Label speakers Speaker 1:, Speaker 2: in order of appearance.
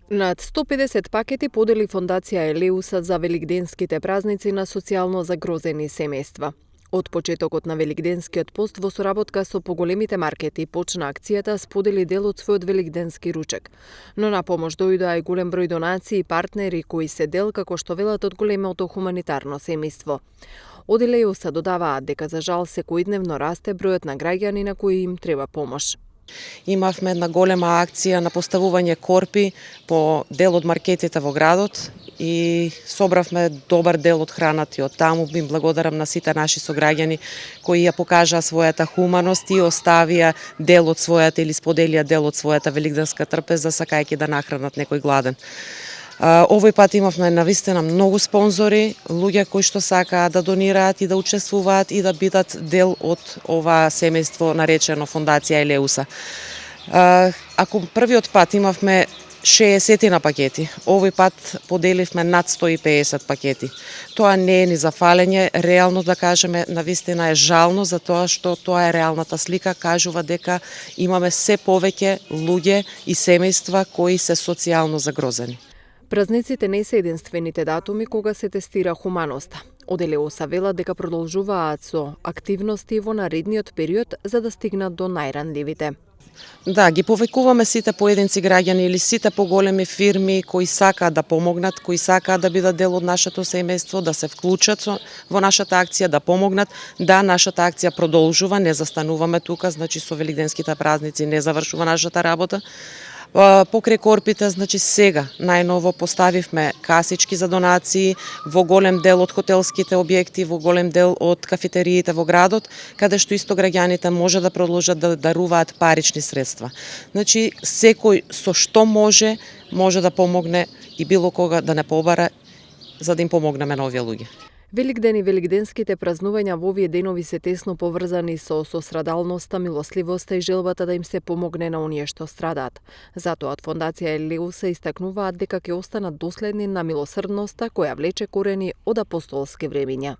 Speaker 1: Над 150 пакети подели Фондација Елеуса за великденските празници на социјално загрозени семејства. Од почетокот на великденскиот пост во соработка со поголемите маркети почна акцијата сподели дел од својот великденски ручек. Но на помош дојдоа и голем број донации и партнери кои се дел, како што велат, од големото хуманитарно семејство. Од Елеуса додаваат дека за жал секојдневно расте бројот на граѓани на кои им треба помош.
Speaker 2: Имавме една голема акција на поставување корпи по дел од маркетите во градот и собравме добар дел од храната и од таму. Им благодарам на сите наши сограѓани кои ја покажаа својата хуманост и оставија дел од својата или споделија дел од својата великденска трпеза сакајќи да нахранат некој гладен. Овој пат имавме навистина многу спонзори, луѓе кои што сакаат да донираат и да учествуваат и да бидат дел од ова семејство наречено Фондација Елеуса. Ако првиот пат имавме 60 пакети, овој пат поделивме над 150 пакети. Тоа не е ни за фалење, реално да кажеме, навистина е жално за тоа што тоа е реалната слика, кажува дека имаме се повеќе луѓе и семејства кои се социјално загрозени.
Speaker 1: Празниците не се единствените датуми кога се тестира хуманоста. Од Елеуса велат дека продолжуваат со активности во наредниот период за да стигнат до најранливите.
Speaker 2: Да, ги повикуваме сите поединци граѓани или сите поголеми фирми кои сакаат да помогнат, кои сакаат да бидат дел од нашето семејство, да се вклучат во нашата акција, да помогнат. Да, нашата акција продолжува, не застануваме тука, значи со великденските празници не завршува нашата работа. Покрај корпите, значи сега најново поставивме касички за донации во голем дел од хотелските објекти, во голем дел од кафетериите во градот, каде што исто граѓаните може да продолжат да даруваат парични средства. Значи секој со што може да помогне и било кога да не побара за да им помогнеме на овие луѓе.
Speaker 1: Великден и великденските празнувања во овие денови се тесно поврзани со сострадалноста, милосливоста и желбата да им се помогне на оние што страдаат. Затоа од Фондација Елеуса истакнуваат дека ќе останат доследни на милосрдноста која влече корени од апостолски времиња.